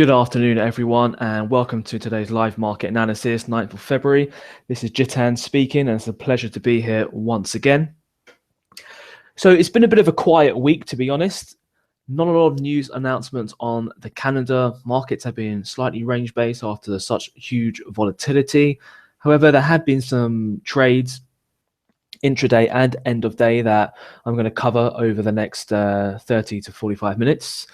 Good afternoon, everyone, and welcome to today's live market analysis, 9th of February. This is Jitan speaking, and it's a pleasure to be here once again. So it's been a bit of a quiet week, to be honest. Not a lot of news announcements on the calendar. Markets have been slightly range-based after such huge volatility. However, there have been some trades intraday and end of day that I'm going to cover over the next 30 to 45 minutes.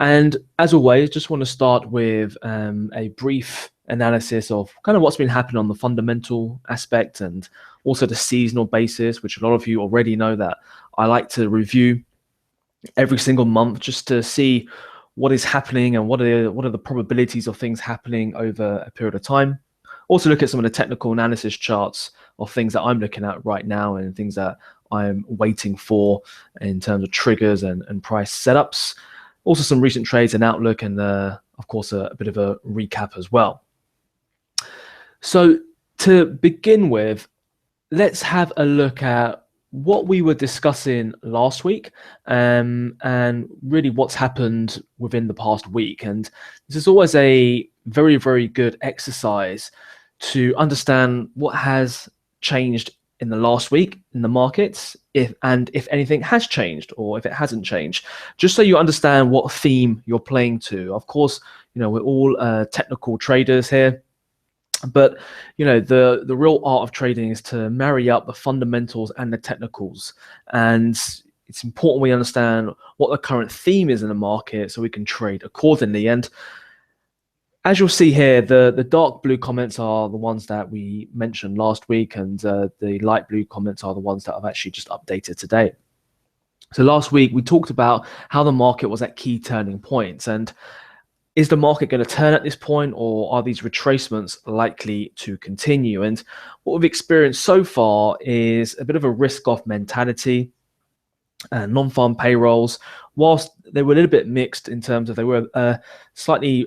And as always, just want to start with a brief analysis of kind of what's been happening on the fundamental aspect and also the seasonal basis, which a lot of you already know that I like to review every single month just to see what is happening and what are the probabilities of things happening over a period of time. Also look at some of the technical analysis charts of things that I'm looking at right now and things that I'm waiting for in terms of triggers and price setups. Also some recent trades and outlook, and of course a bit of a recap as well. So to begin with, let's have a look at what we were discussing last week and really what's happened within the past week. And this is always a very, very good exercise to understand what has changed in the last week in the markets, if anything has changed or if it hasn't changed, just so you understand what theme you're playing to. Of course, we're all technical traders here, but the real art of trading is to marry up the fundamentals and the technicals, and it's important we understand what the current theme is in the market so we can trade accordingly. And as you'll see here, the dark blue comments are the ones that we mentioned last week, and the light blue comments are the ones that I've actually just updated today. So last week, we talked about how the market was at key turning points, and is the market going to turn at this point, or are these retracements likely to continue? And what we've experienced so far is a bit of a risk-off mentality. Non-farm payrolls, whilst they were a little bit mixed in terms of they were slightly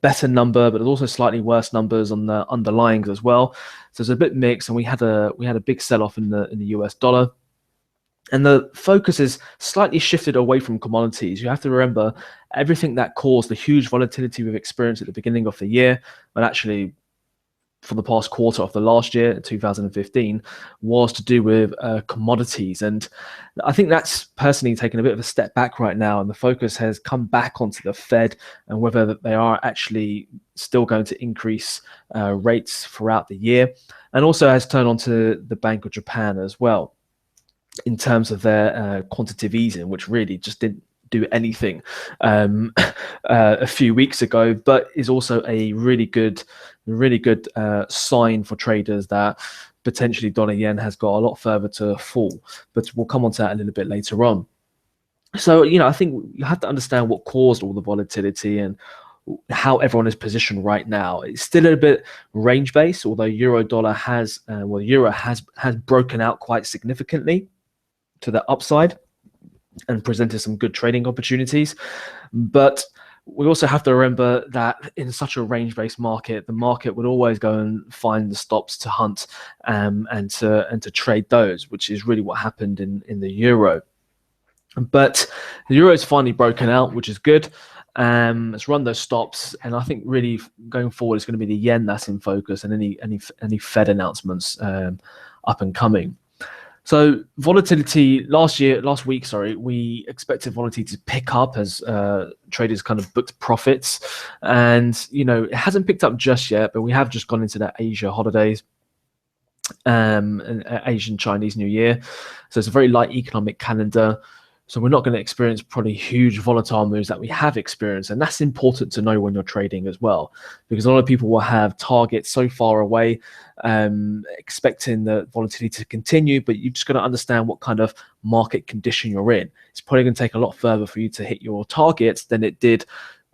better number, but there's also slightly worse numbers on the underlyings as well. So it's a bit mixed, and we had a big sell-off in the US dollar. And the focus is slightly shifted away from commodities. You have to remember everything that caused the huge volatility we've experienced at the beginning of the year, but actually for the past quarter of the last year, 2015, was to do with commodities. And I think that's personally taken a bit of a step back right now, and the focus has come back onto the Fed and whether they are actually still going to increase rates throughout the year, and also has turned onto the Bank of Japan as well in terms of their quantitative easing, which really just didn't do anything a few weeks ago, but is also a really good sign for traders that potentially dollar yen has got a lot further to fall. But we'll come on to that a little bit later on. So I think you have to understand what caused all the volatility and how everyone is positioned right now. It's still a bit range based, although euro dollar euro has broken out quite significantly to the upside and presented some good trading opportunities. But we also have to remember that in such a range-based market, the market would always go and find the stops to hunt and to trade those, which is really what happened in the euro. But the euro is finally broken out, which is good. Let's run those stops, and I think really going forward it's going to be the yen that's in focus, and any Fed announcements up and coming. So volatility last week, we expected volatility to pick up as traders kind of booked profits, and it hasn't picked up just yet, but we have just gone into that Asia holidays, and Asian Chinese New Year, so it's a very light economic calendar. So we're not going to experience probably huge volatile moves that we have experienced. And that's important to know when you're trading as well, because a lot of people will have targets so far away, expecting the volatility to continue, but you've just got to understand what kind of market condition you're in. It's probably going to take a lot further for you to hit your targets than it did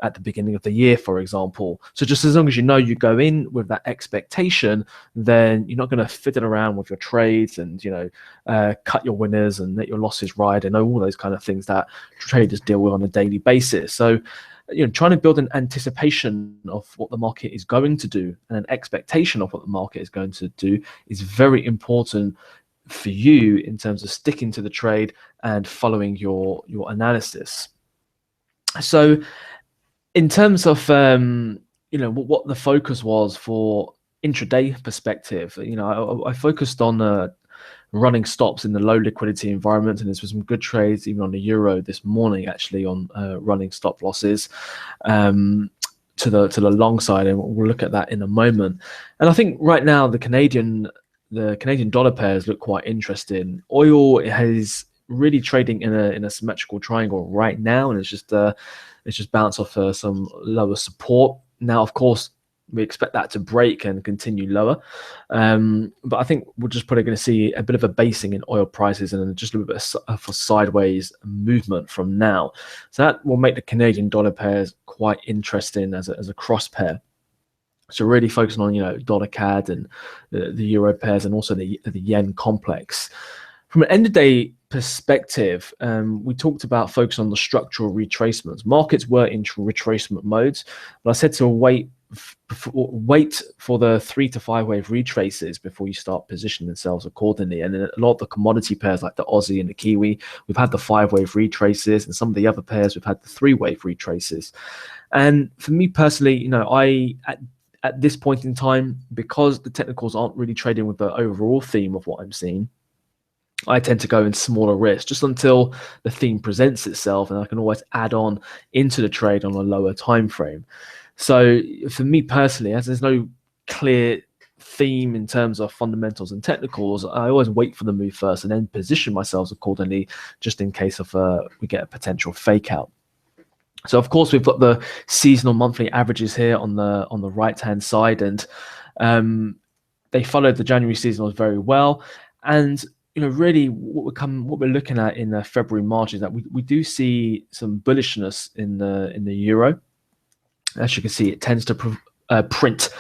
at the beginning of the year, for example. So just as long as you go in with that expectation, then you're not going to fiddle around with your trades and cut your winners and let your losses ride and all those kind of things that traders deal with on a daily basis. So trying to build an anticipation of what the market is going to do and an expectation of what the market is going to do is very important for you in terms of sticking to the trade and following your analysis. So In terms of what the focus was for intraday perspective, I focused on running stops in the low liquidity environment, and there's some good trades even on the euro this morning actually on running stop losses to the long side, and we'll look at that in a moment. And I think right now the Canadian dollar pairs look quite interesting. Oil has really trading in a symmetrical triangle right now, and it's just bounced off some lower support. Now, of course, we expect that to break and continue lower, but I think we're just probably going to see a bit of a basing in oil prices and just a little bit of a sideways movement from now. So that will make the Canadian dollar pairs quite interesting as a cross pair. So really focusing on dollar CAD and the euro pairs and also the yen complex. From an end of day perspective, we talked about focus on the structural retracements. Markets were in retracement modes, but I said to wait for the 3 to 5 wave retraces before you start positioning themselves accordingly. And then a lot of the commodity pairs like the Aussie and the Kiwi, we've had the 5 wave retraces, and some of the other pairs we've had the 3 wave retraces. And for me personally, at this point in time, because the technicals aren't really trading with the overall theme of what I'm seeing, I tend to go in smaller risks just until the theme presents itself, and I can always add on into the trade on a lower time frame. So for me personally, as there's no clear theme in terms of fundamentals and technicals, I always wait for the move first and then position myself accordingly, just in case of we get a potential fake out. So of course we've got the seasonal monthly averages here on the right hand side, and they followed the January seasonals very well. And really what we're looking at in February, March is that we do see some bullishness in the euro. As you can see, it tends to print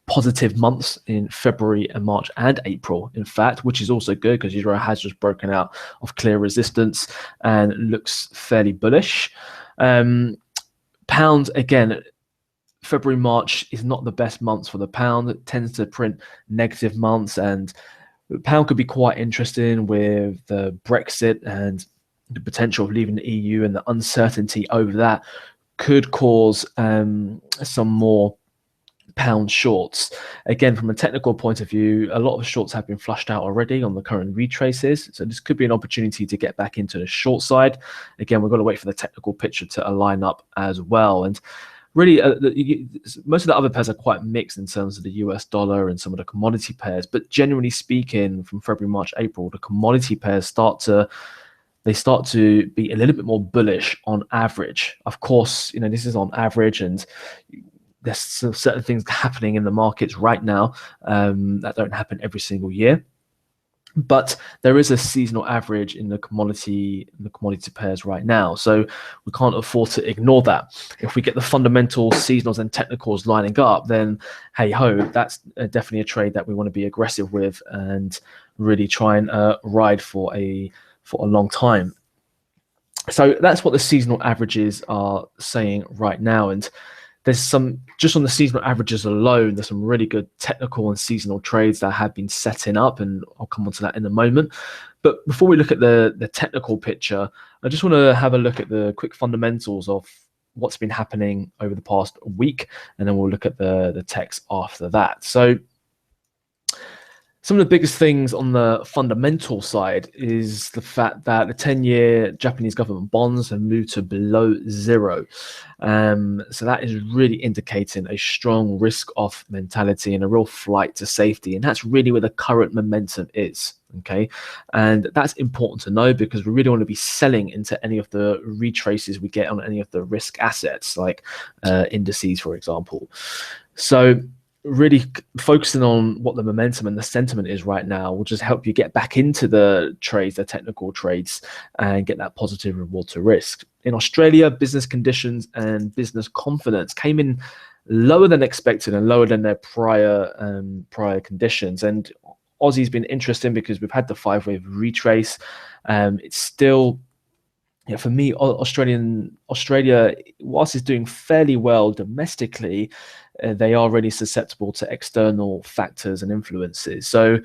positive months in February and March and April, in fact, which is also good because euro has just broken out of clear resistance and looks fairly bullish. Pound, again, February, March is not the best months for the pound. It tends to print negative months, and the pound could be quite interesting with the Brexit and the potential of leaving the EU, and the uncertainty over that could cause some more pound shorts. Again, from a technical point of view, a lot of shorts have been flushed out already on the current retraces, so this could be an opportunity to get back into the short side. Again, we've got to wait for the technical picture to align up as well. And really, most of the other pairs are quite mixed in terms of the US dollar and some of the commodity pairs, but generally speaking, from February, March, April, the commodity pairs start to be a little bit more bullish on average. Of course, this is on average, and there's certain things happening in the markets right now that don't happen every single year. But there is a seasonal average in the commodity pairs right now, so we can't afford to ignore that. If we get the fundamental seasonals and technicals lining up, then hey ho, that's definitely a trade that we want to be aggressive with and really try and ride for a long time. So that's what the seasonal averages are saying right now. And there's some, just on the seasonal averages alone, there's some really good technical and seasonal trades that have been setting up, and I'll come on to that in a moment. But before we look at the technical picture, I just want to have a look at the quick fundamentals of what's been happening over the past week, and then we'll look at the text after that. So some of the biggest things on the fundamental side is the fact that the 10-year Japanese government bonds have moved to below zero. So that is really indicating a strong risk-off mentality and a real flight to safety. And that's really where the current momentum is. Okay, and that's important to know because we really want to be selling into any of the retraces we get on any of the risk assets, like indices, for example. So really focusing on what the momentum and the sentiment is right now will just help you get back into the trades, the technical trades, and get that positive reward to risk. In Australia, business conditions and business confidence came in lower than expected and lower than their prior conditions. And Aussie's been interesting because we've had the 5-wave retrace. It's still, for me, Australia, whilst it's doing fairly well domestically, they are really susceptible to external factors and influences. So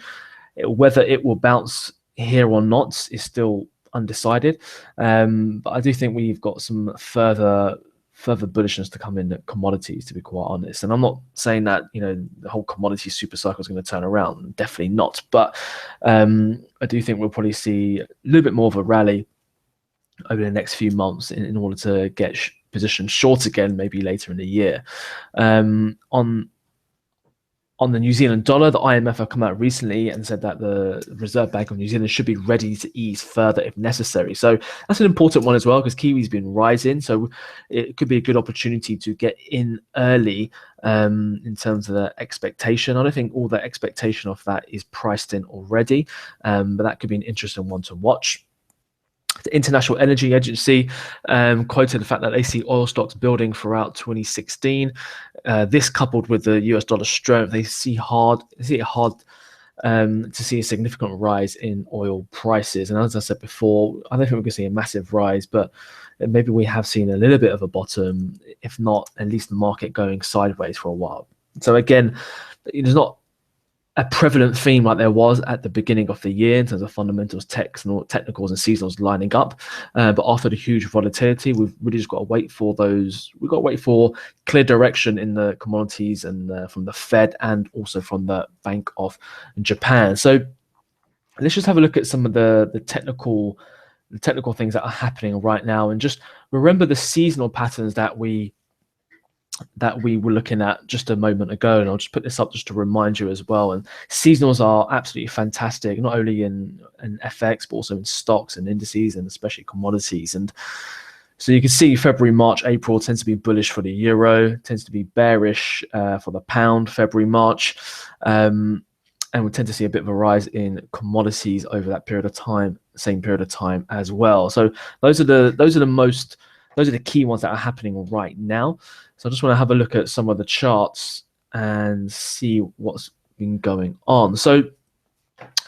whether it will bounce here or not is still undecided. But I do think we've got some further further bullishness to come in at commodities, to be quite honest. And I'm not saying that the whole commodity super cycle is going to turn around. Definitely not. But I do think we'll probably see a little bit more of a rally over the next few months in order to get positioned short again, maybe later in the year. On the New Zealand dollar, the IMF have come out recently and said that the Reserve Bank of New Zealand should be ready to ease further if necessary. So that's an important one as well, because Kiwi's been rising. So it could be a good opportunity to get in early in terms of the expectation. I don't think all the expectation of that is priced in already, but that could be an interesting one to watch. The International Energy Agency quoted the fact that they see oil stocks building throughout 2016. This coupled with the US dollar strength, they see it hard to see a significant rise in oil prices. And as I said before, I don't think we're going to see a massive rise, but maybe we have seen a little bit of a bottom, if not at least the market going sideways for a while. So again, there's not a prevalent theme like there was at the beginning of the year in terms of fundamentals, technicals and seasonals lining up. But after the huge volatility, we've really just got to wait for those. We've got to wait for clear direction in the commodities and from the Fed and also from the Bank of Japan. So let's just have a look at some of the technical things that are happening right now, and just remember the seasonal patterns that we were looking at just a moment ago. And I'll just put this up just to remind you as well. And seasonals are absolutely fantastic, not only in FX, but also in stocks and indices and especially commodities. And so you can see February, March, April tends to be bullish for the euro, tends to be bearish for the pound, February, March. And we tend to see a bit of a rise in commodities over that period of time, same period of time as well. So those are the key ones that are happening right now. So I just want to have a look at some of the charts and see what's been going on. So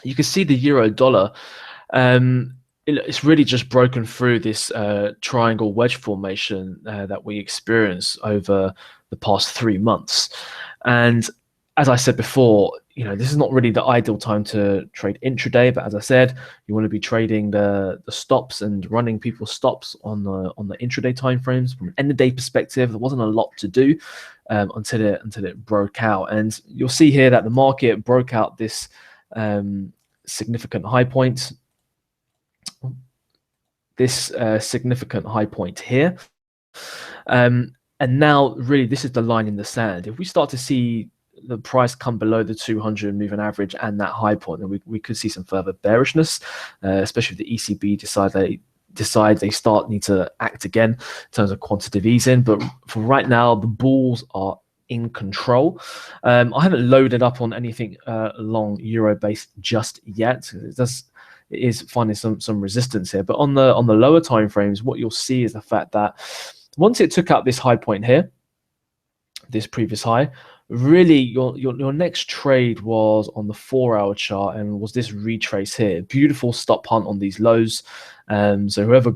you can see the euro dollar. It's really just broken through this triangle wedge formation that we experienced over the past 3 months. And as I said before, this is not really the ideal time to trade intraday, but as I said, you want to be trading the stops and running people's stops on the intraday timeframes. From an end of day perspective, there wasn't a lot to do until it broke out, and you'll see here that the market broke out this significant high point. This significant high point here, and now really this is the line in the sand. If we start to see the price come below the 200 moving average and that high point, then we could see some further bearishness, especially if the ECB decide they need to act again in terms of quantitative easing. But for right now, the bulls are in control. I haven't loaded up on anything long euro base just yet. It is finding some resistance here, but on the lower time frames, what you'll see is the fact that once it took out this high point here, this previous high, really your next trade was on the 4-hour chart and was this retrace here. Beautiful stop hunt on these lows. So whoever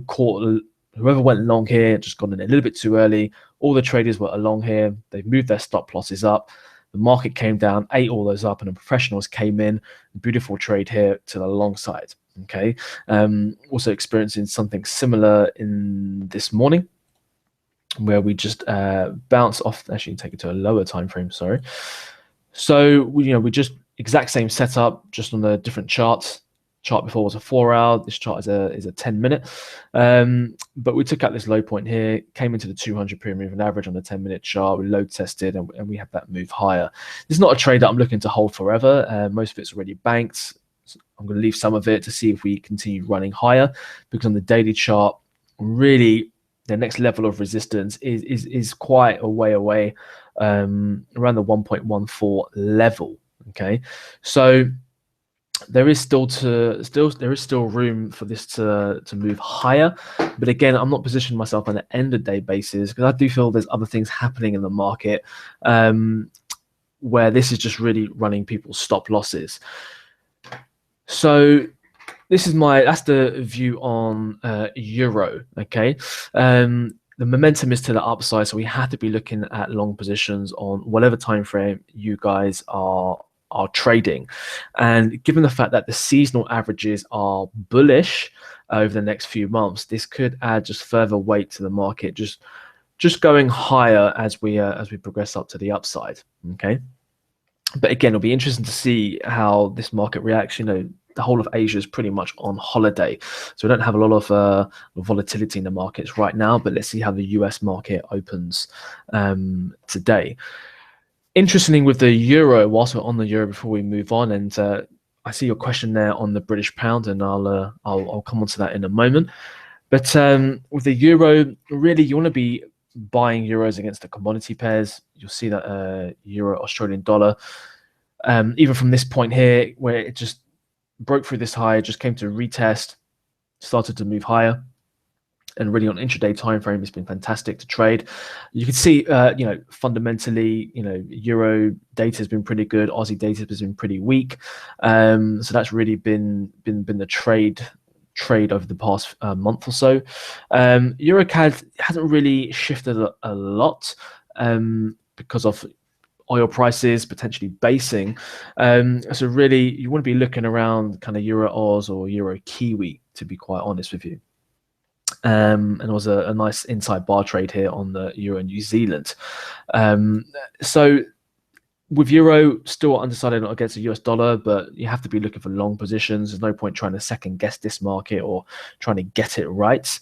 went long here just got in a little bit too early. All the traders were along here. They've moved their stop losses up. The market came down, ate all those up, and the professionals came in. Beautiful trade here to the long side. Okay. Also experiencing something similar in this morning, where we just bounce off. Actually, take it to a lower time frame. Sorry. So we just exact same setup, just on the different charts. Chart before was a 4-hour. This chart is a 10-minute. But we took out this low point here, came into the 200 period moving average on the 10-minute chart. We load tested and we have that move higher. This is not a trade that I'm looking to hold forever. Most of it's already banked. So I'm going to leave some of it to see if we continue running higher, because on the daily chart, really the next level of resistance is quite a way away, around the 1.14 level. Okay, so there is still room for this to move higher, but again, I'm not positioning myself on an end of day basis, because I do feel there's other things happening in the market where this is just really running people's stop losses. So that's the view on euro. Okay, the momentum is to the upside, so we have to be looking at long positions on whatever time frame you guys are trading. And given the fact that the seasonal averages are bullish over the next few months, this could add just further weight to the market, just just going higher as we progress up to the upside. Okay, but again, it'll be interesting to see how this market reacts. The whole of Asia is pretty much on holiday, so we don't have a lot of volatility in the markets right now. But let's see how the US market opens today. Interestingly, with the euro, whilst we're on the euro, before we move on, and I see your question there on the British pound, and I'll come on to that in a moment. But with the euro, really, you want to be buying euros against the commodity pairs. You'll see that euro Australian dollar, even from this point here, where it just broke through this high, just came to retest, started to move higher. And really on intraday time frame, it's been fantastic to trade. You can see, fundamentally, euro data has been pretty good. Aussie data has been pretty weak. So that's really been the trade over the past month or so. EuroCAD hasn't really shifted a lot because of oil prices potentially basing. So really, you want to be looking around kind of Euro Oz or Euro Kiwi, to be quite honest with you. And it was a nice inside bar trade here on the Euro New Zealand. So with Euro, still undecided against the US dollar, but you have to be looking for long positions. There's no point trying to second guess this market or trying to get it right.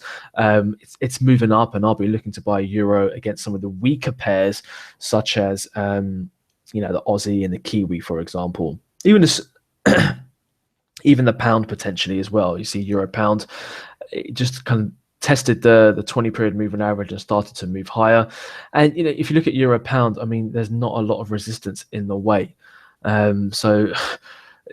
It's moving up, and I'll be looking to buy Euro against some of the weaker pairs, such as the Aussie and the Kiwi, for example. Even the pound potentially as well. You see Euro pound, it just kind of tested the 20-period moving average and started to move higher. And if you look at euro pound, I mean, there's not a lot of resistance in the way. So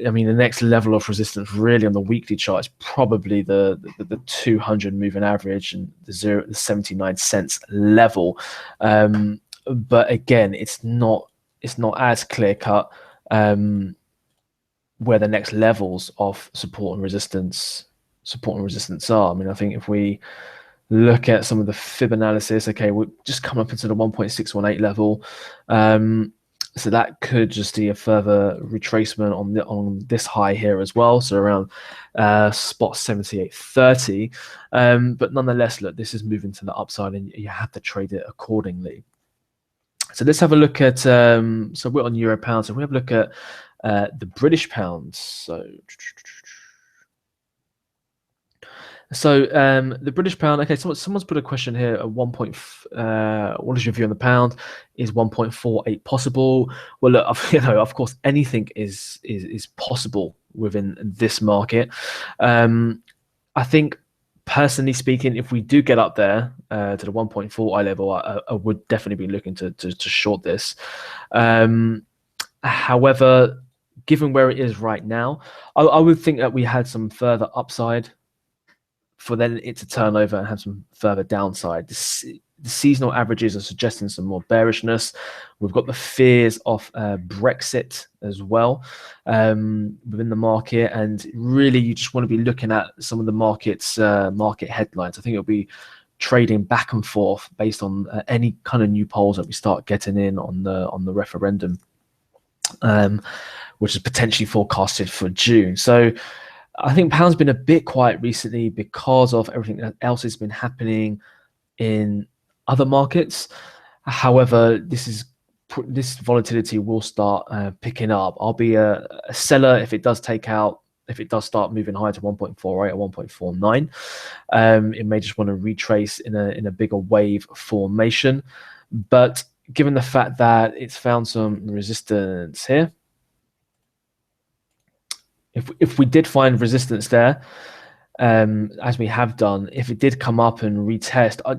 I mean, the next level of resistance really on the weekly chart is probably the 200 moving average and the 79 cents level. But again, it's not as clear cut where the next levels of support and resistance are. I mean, I think if we look at some of the fib analysis, okay, we're just coming up into the 1.618 level. So that could just be a further retracement on this high here as well. So around spot 78.30. But nonetheless, look, this is moving to the upside, and you have to trade it accordingly. So let's have a look at, so we're on euro pound. So we have a look at the British pound. So the British pound, okay, someone's put a question here at what is your view on the pound? Is 1.48 possible? Well, look, of course, anything is possible within this market. I think, personally speaking, if we do get up there to the 1.4 level, I would definitely be looking to short this. However, given where it is right now, I would think that we had some further upside for then it to turn over and have some further downside. The seasonal averages are suggesting some more bearishness. We've got the fears of Brexit as well within the market, and really you just want to be looking at some of the market headlines. I think it'll be trading back and forth based on any kind of new polls that we start getting in on the referendum, which is potentially forecasted for June. So I think pound's been a bit quiet recently because of everything else that's been happening in other markets. However, this volatility will start picking up. I'll be a seller if it does start moving higher to 1.48 or 1.49. It may just want to retrace in a bigger wave formation. But given the fact that it's found some resistance here, if we did find resistance there, as we have done, if it did come up and retest, I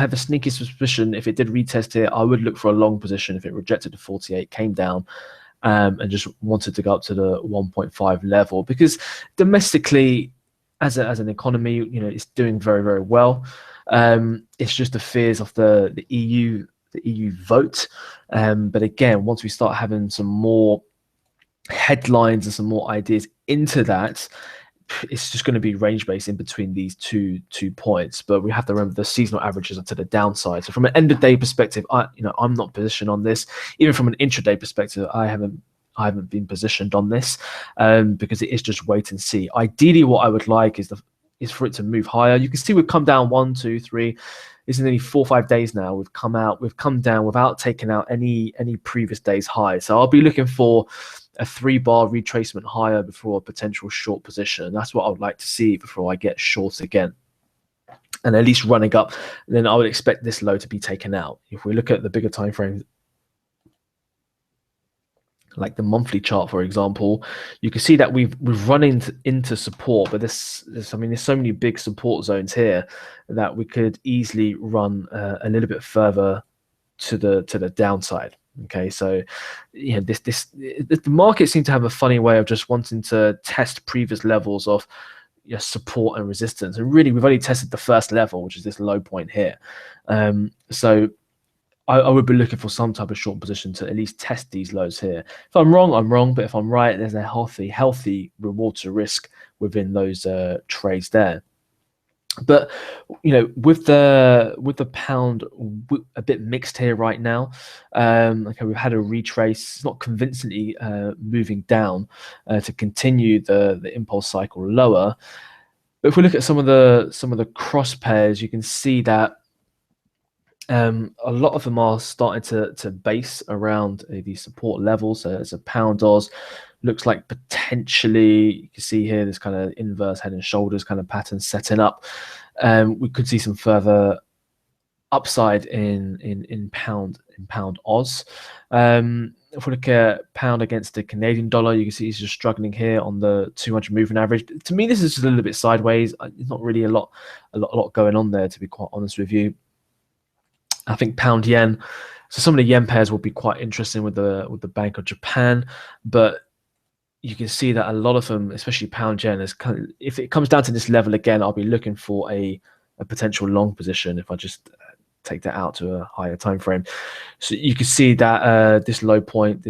have a sneaky suspicion if it did retest here, I would look for a long position if it rejected the 48, came down, and just wanted to go up to the 1.5 level, because domestically, as an economy, it's doing very, very well. It's just the fears of the EU vote. But again, once we start having some more headlines and some more ideas into that, it's just going to be range based in between these two points. But we have to remember the seasonal averages are to the downside. So from an end of day perspective, I'm not positioned on this. Even from an intraday perspective, I haven't been positioned on this because it is just wait and see. Ideally, what I would like is is for it to move higher. You can see we've come down 1, 2, 3. This is nearly 4 or 5 days now. We've come down without taking out any previous day's high. So I'll be looking for a 3-bar retracement higher before a potential short position. That's what I would like to see before I get short again, and at least running up. Then I would expect this low to be taken out. If we look at the bigger time frames, like the monthly chart, for example, you can see that we've run into support, but there's so many big support zones here that we could easily run a little bit further to the downside. Okay, so the market seems to have a funny way of just wanting to test previous levels of support and resistance, and really we've only tested the first level, which is this low point here. So I would be looking for some type of short position to at least test these lows here. If I'm wrong, I'm wrong, but if I'm right, there's a healthy reward to risk within those trades there. But with the pound a bit mixed here right now. Okay, we've had a retrace. It's not convincingly moving down to continue the impulse cycle lower. But if we look at some of the cross pairs, you can see that a lot of them are starting to base around these support levels. So as a pound Oz looks like potentially, you can see here this kind of inverse head and shoulders kind of pattern setting up. We could see some further upside in pound Oz. If we look at pound against the Canadian dollar, you can see he's just struggling here on the 200 moving average. To me, this is just a little bit sideways. There's not really a lot going on there, to be quite honest with you. I think pound yen. So some of the yen pairs will be quite interesting with the Bank of Japan, but you can see that a lot of them, especially pound yen, is kind of, if it comes down to this level again, I'll be looking for a potential long position if I just take that out to a higher time frame. So you can see that this low point,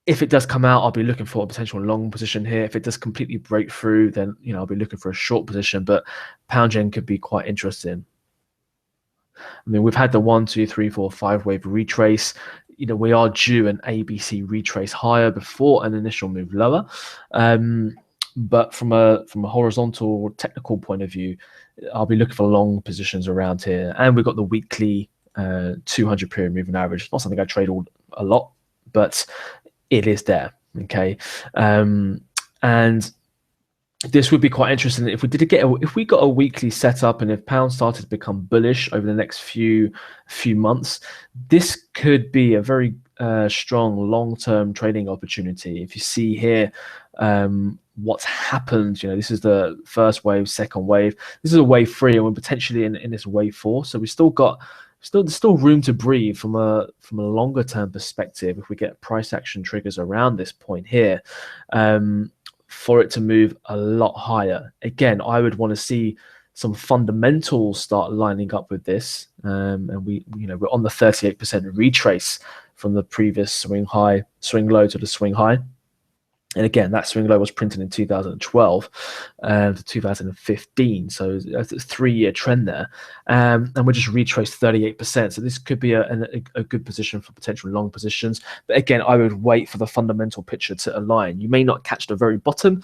if it does come out, I'll be looking for a potential long position here. If it does completely break through, then I'll be looking for a short position. But pound yen could be quite interesting. I mean, we've had the 1, 2, 3, 4, 5 wave retrace. We are due an ABC retrace higher before an initial move lower. But from a horizontal technical point of view, I'll be looking for long positions around here. And we've got the weekly 200 period moving average. It's not something I trade a lot, but it is there. Okay, and this would be quite interesting if we got a weekly setup, and if pound started to become bullish over the next few months. This could be a very strong long-term trading opportunity. If you see here what's happened, this is the first wave, second wave. This is a wave 3, and we're potentially in this wave 4. So we there's still room to breathe from a longer term perspective. If we get price action triggers around this point here, for it to move a lot higher. Again, I would want to see some fundamentals start lining up with this. And we're on the 38% retrace from the previous swing low to the swing high. And again, that swing low was printed in 2012 to 2015. So that's a 3-year trend there. And we just retraced 38%. So this could be a good position for potential long positions. But again, I would wait for the fundamental picture to align. You may not catch the very bottom,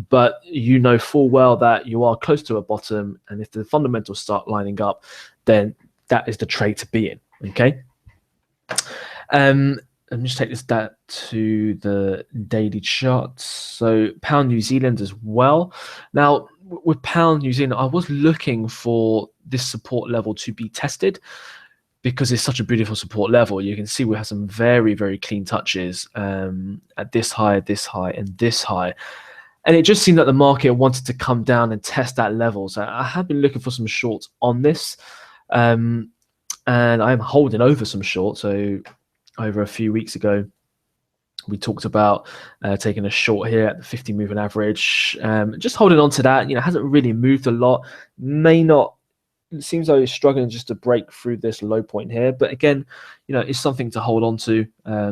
but you know full well that you are close to a bottom. And if the fundamentals start lining up, then that is the trade to be in. Okay. Let me just take that to the daily charts. So pound New Zealand as well. Now with pound New Zealand, I was looking for this support level to be tested because it's such a beautiful support level. You can see we have some very, very clean touches at this high, and this high. And it just seemed that the market wanted to come down and test that level. So I have been looking for some shorts on this. And I'm holding over some shorts. So over a few weeks ago, we talked about taking a short here at the 50 moving average, just holding on to that. Hasn't really moved a lot. It seems though it's struggling just to break through this low point here. But again, it's something to hold on to.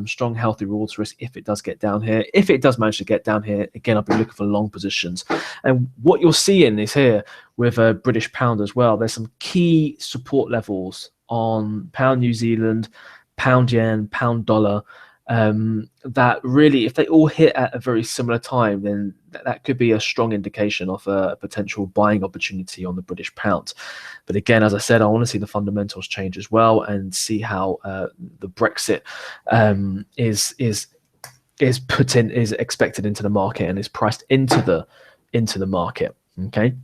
Strong, healthy rewards risk if it does get down here. If it does manage to get down here, again, I'll be looking for long positions. And what you're seeing is here with a British pound as well. There's some key support levels on pound New Zealand, pound yen, pound dollar, that really, if they all hit at a very similar time, then that could be a strong indication of a potential buying opportunity on the British pound. But again, as I said, I want to see the fundamentals change as well and see how the Brexit is expected into the market and is priced into the market. Okay.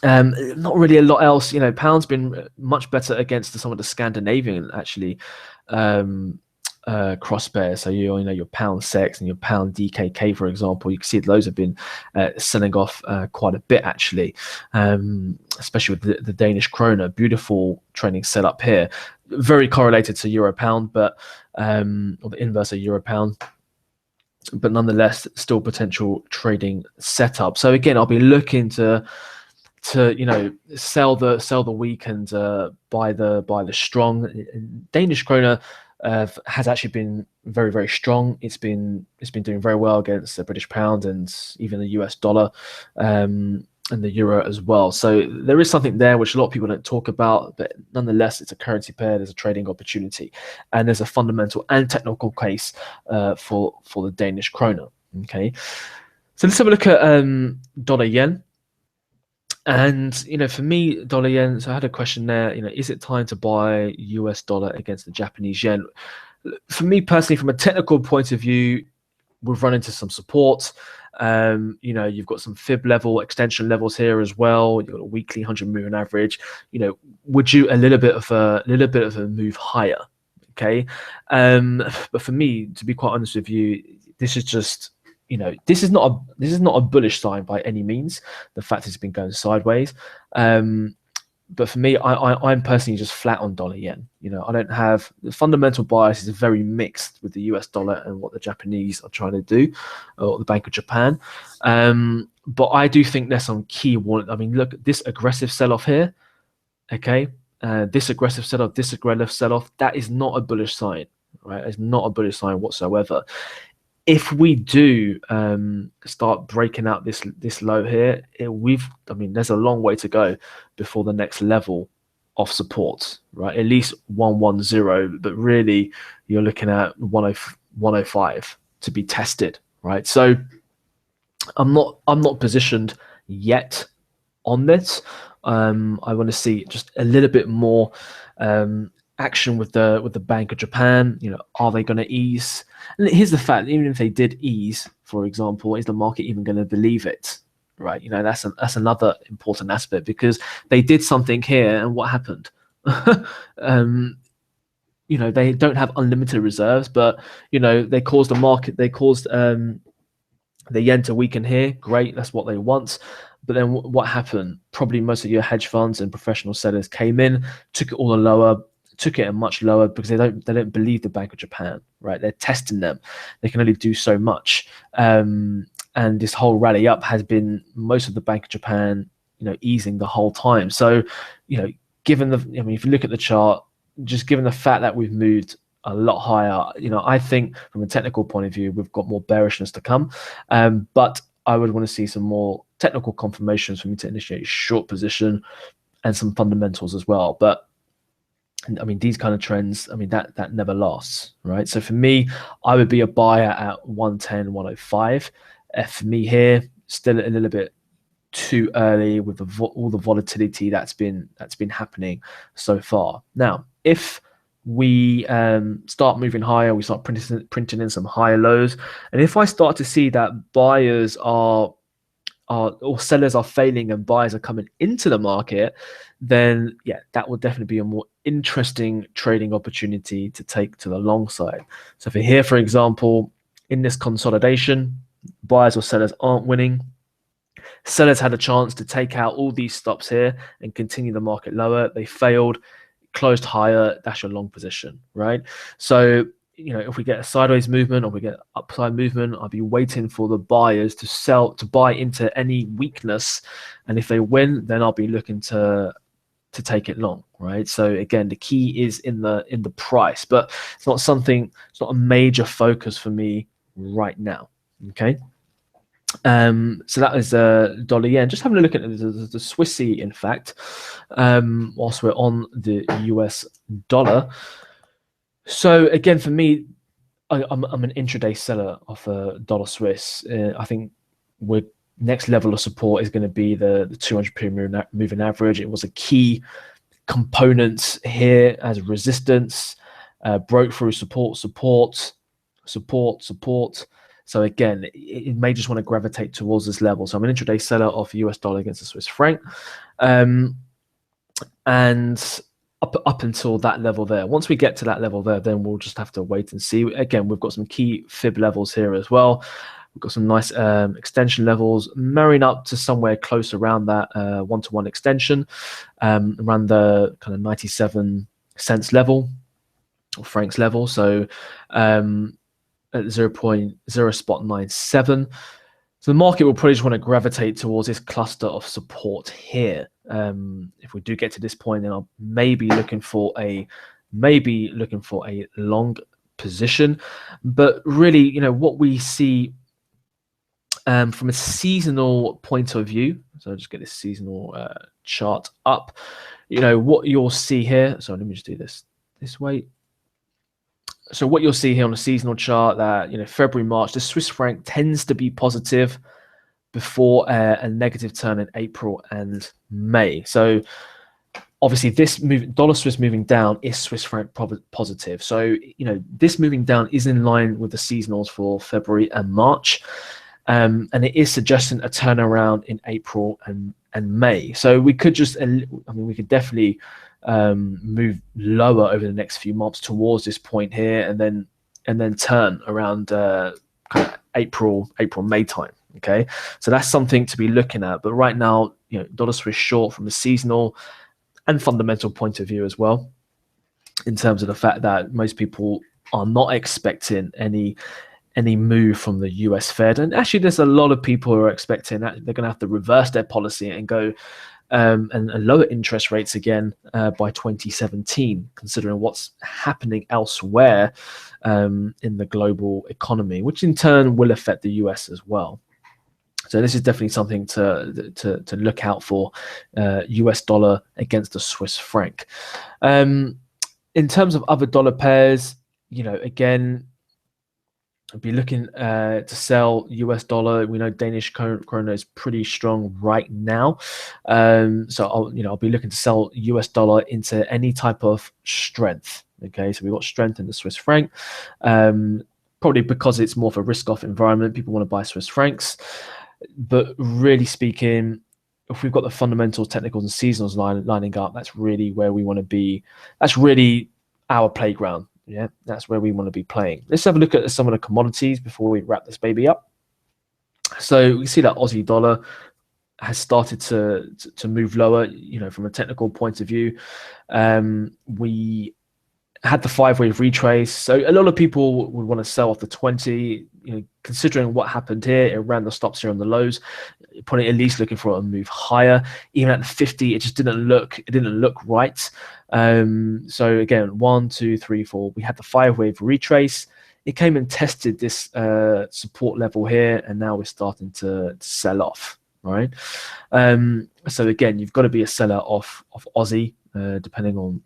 Not really a lot else. Pound's been much better against some of the Scandinavian actually cross pairs. So your pound SEX and your pound DKK, for example, you can see those have been selling off quite a bit actually, especially with the Danish kroner. Beautiful trading setup here, very correlated to euro pound, or the inverse of euro pound. But nonetheless, still potential trading setup. So again, I'll be looking to sell the weak and buy the strong. Danish kroner has actually been very, very strong. It's been doing very well against the British pound and even the US dollar and the euro as well. So there is something there which a lot of people don't talk about, but nonetheless, it's a currency pair. There's a trading opportunity, and there's a fundamental and technical case for the Danish kroner. Okay, so let's have a look at dollar yen. And for me, dollar yen. So I had a question there. Is it time to buy US dollar against the Japanese yen? For me personally, from a technical point of view, we've run into some support. You've got some fib level extension levels here as well. You've got a weekly 100 moving average. Would you a little bit of a move higher? Okay, but for me, to be quite honest with you, this is just. This is not a bullish sign by any means. The fact it's been going sideways, but for me, I'm personally just flat on dollar yen. I don't have the fundamental bias is very mixed with the US dollar and what the Japanese are trying to do, or the Bank of Japan. But I do think there's some key warning. I mean, look, this aggressive sell-off here. Okay, this aggressive sell-off, that is not a bullish sign, right? It's not a bullish sign whatsoever. If we do start breaking out this low here, there's a long way to go before the next level of support, right? At least 110, but really you're looking at 105 to be tested, right? So I'm not positioned yet on this. I want to see just a little bit more action with the Bank of Japan. Are they going to ease? And here's the fact: even if they did ease, for example, is the market even going to believe it? Right? That's another important aspect, because they did something here, and what happened? They don't have unlimited reserves, but they caused the market. They caused the yen to weaken here. Great, that's what they want. But then what happened? Probably most of your hedge funds and professional sellers came in, took it all lower. Took it much lower because they don't believe the Bank of Japan, right? They're testing them. They can only do so much, and this whole rally up has been most of the Bank of Japan, easing the whole time. So, given if you look at the chart, just given the fact that we've moved a lot higher, I think from a technical point of view, we've got more bearishness to come. But I would want to see some more technical confirmations for me to initiate a short position and some fundamentals as well. But these kind of trends, that never lasts, right? So for me, I would be a buyer at 110, 105. For me here, still a little bit too early with all the volatility that's been happening so far. Now, if we start moving higher, we start printing in some higher lows, and if I start to see that buyers or sellers are failing and buyers are coming into the market, then that will definitely be a more interesting trading opportunity to take to the long side. So for here, for example, in this consolidation, buyers or sellers aren't winning. Sellers had a chance to take out all these stops here and continue the market lower. They failed, closed higher. That's your long position, right? So if we get a sideways movement or we get upside movement, I'll be waiting for the buyers to buy into any weakness, and if they win, then I'll be looking to take it long, right? So again, the key is in the price, but it's not a major focus for me right now. Okay. So that is dollar yen. Just having a look at the Swissy, in fact, whilst we're on the US dollar. So again, for me, I'm an intraday seller of dollar Swiss. I think we're next level of support is going to be the 200 period moving average. It was a key component here as resistance, broke through support. So again, it may just want to gravitate towards this level. So I'm an intraday seller of US dollar against the Swiss franc. And up until that level there. Once we get to that level there, then we'll just have to wait and see. Again, we've got some key fib levels here as well. We've got some nice extension levels, marrying up to somewhere close around that one-to-one extension, around the kind of 97 cents level, or francs level. So at 0.97. So the market will probably just want to gravitate towards this cluster of support here. If we do get to this point, then I'll maybe looking for a long position. But really, what we see from a seasonal point of view. So I'll just get this seasonal chart up. What you'll see here. So let me just do this way. So what you'll see here on a seasonal chart that February, March, the Swiss franc tends to be positive before a negative turn in April and May. So obviously this dollar Swiss moving down is Swiss franc positive. So this moving down is in line with the seasonals for February and March, and it is suggesting a turnaround in April and May. So we could we could definitely move lower over the next few months towards this point here, and then turn around kind of April May time. Okay, so that's something to be looking at. But right now, dollar Swiss short from a seasonal and fundamental point of view as well, in terms of the fact that most people are not expecting any move from the US Fed. And actually, there's a lot of people who are expecting that they're going to have to reverse their policy and go and lower interest rates again by 2017, considering what's happening elsewhere in the global economy, which in turn will affect the US as well. So this is definitely something to look out for, US dollar against the Swiss franc. In terms of other dollar pairs, again, I'll be looking to sell US dollar. We know Danish krona is pretty strong right now, so I'll be looking to sell US dollar into any type of strength. Okay, so we've got strength in the Swiss franc, probably because it's more of a risk-off environment. People want to buy Swiss francs, but really speaking, if we've got the fundamentals, technicals, and seasonals lining up, that's really where we want to be. That's really our playground. Yeah, that's where we want to be playing. Let's have a look at some of the commodities before we wrap this baby up. So we see that Aussie dollar has started to move lower, from a technical point of view. We had the 5-wave retrace. So a lot of people would want to sell off the 20, considering what happened here. It ran the stops here on the lows, probably at least looking for a move higher. Even at the 50, it just didn't look right. So again, 1, 2, 3, 4, we had the 5-wave retrace. It came and tested this support level here, and now we're starting to sell off, right? So again, you've got to be a seller of Aussie, depending on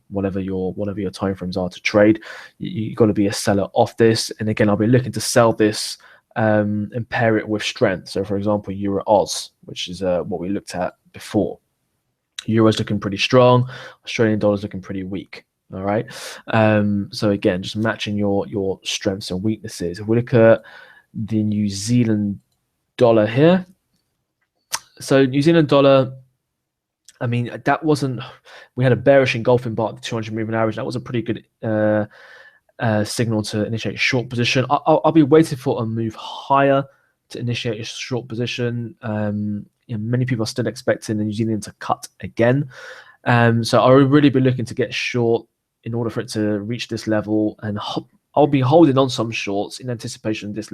whatever your timeframes are to trade. You've got to be a seller of this, and again, I'll be looking to sell this and pair it with strength. So for example, Euro Oz, which is what we looked at before. Euro's looking pretty strong, Australian dollar's looking pretty weak. All right, so again, just matching your strengths and weaknesses. If we look at the New Zealand dollar here, so New Zealand dollar, I mean, that wasn't, we had a bearish engulfing bar at the 200 moving average. That was a pretty good signal to initiate a short position. I'll be waiting for a move higher to initiate a short position. Many people are still expecting the New Zealand to cut again. So I'll really be looking to get short in order for it to reach this level, and I'll be holding on some shorts in anticipation this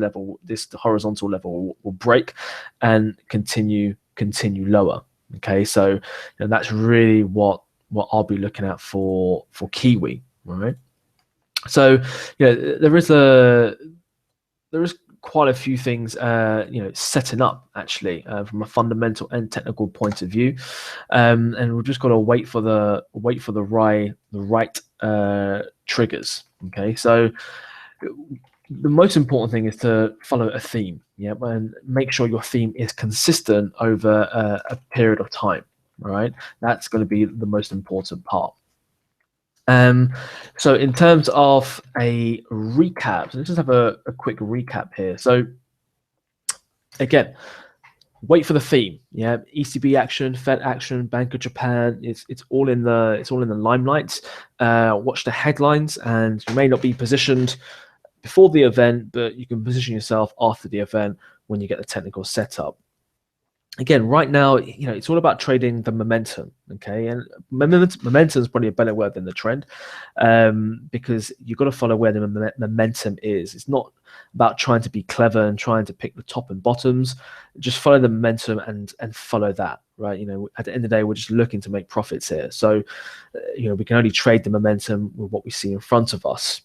horizontal level will break and continue lower. Okay, so that's really what I'll be looking at for Kiwi. All right. So there is quite a few things setting up actually from a fundamental and technical point of view, and we've just got to wait for the right triggers. Okay, so The most important thing is to follow a theme, yeah, and make sure your theme is consistent over a period of time. All right, that's going to be the most important part. Um, so in terms of a recap, so let's just have a quick recap here. So again, wait for the theme. Yeah, ECB action, Fed action, Bank of Japan. It's all in the limelight. Watch the headlines, and you may not be positioned before the event, but you can position yourself after the event when you get the technical setup. Again, right now, it's all about trading the momentum. Okay, and momentum is probably a better word than the trend, because you've got to follow where the momentum is. It's not about trying to be clever and trying to pick the top and bottoms. Just follow the momentum and follow that. Right, at the end of the day, we're just looking to make profits here. So, we can only trade the momentum with what we see in front of us.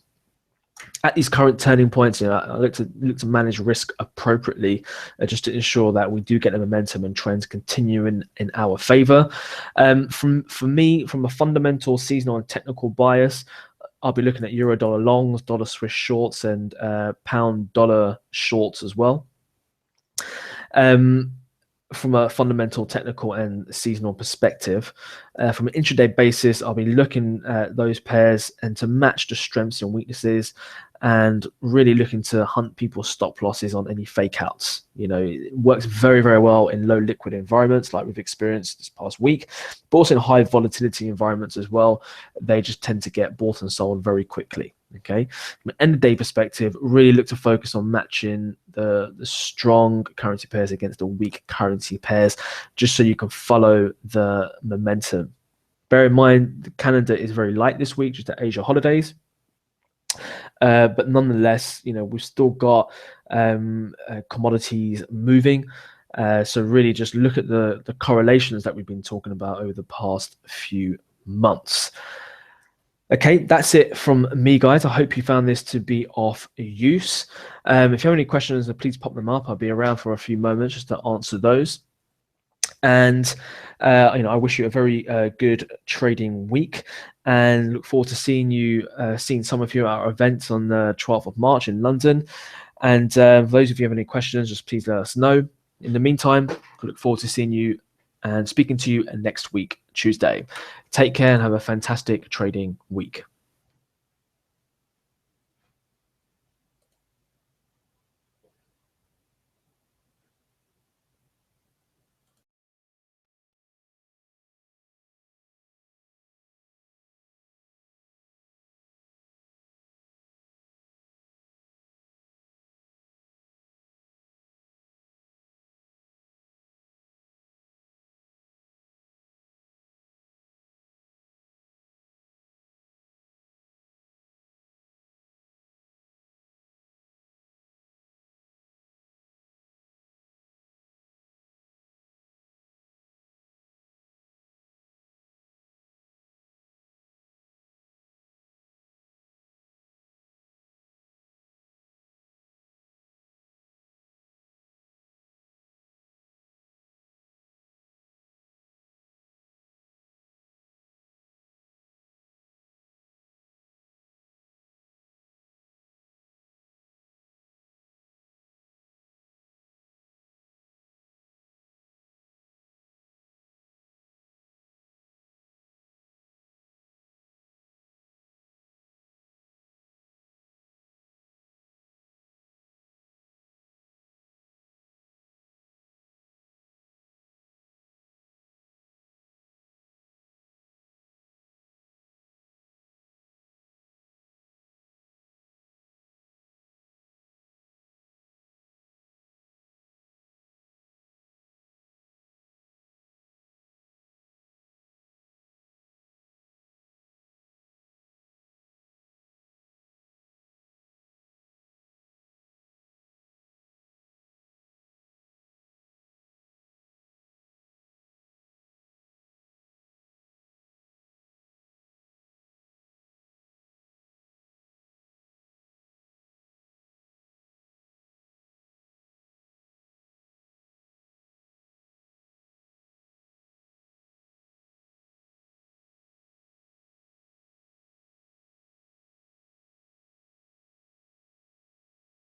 At these current turning points, I look to manage risk appropriately, just to ensure that we do get the momentum and trends continue in our favor. For me, from a fundamental, seasonal, and technical bias, I'll be looking at euro dollar longs, dollar Swiss shorts, and pound dollar shorts as well. From a fundamental, technical, and seasonal perspective. From an intraday basis, I'll be looking at those pairs and to match the strengths and weaknesses, and really looking to hunt people's stop losses on any fake outs. It works very, very well in low liquid environments like we've experienced this past week, but also in high volatility environments as well. They just tend to get bought and sold very quickly. Okay, from an end of day perspective, really look to focus on matching the strong currency pairs against the weak currency pairs, just so you can follow the momentum. Bear in mind, the calendar is very light this week due to Asia holidays. But nonetheless, we've still got commodities moving. So really just look at the correlations that we've been talking about over the past few months. Okay, that's it from me, guys. I hope you found this to be of use. If you have any questions, please pop them up. I'll be around for a few moments just to answer those. And I wish you a very good trading week, and look forward to seeing some of you at our events on the 12th of March in London. And for those of you who have any questions, just please let us know. In the meantime, I look forward to seeing you and speaking to you next week, Tuesday. Take care and have a fantastic trading week.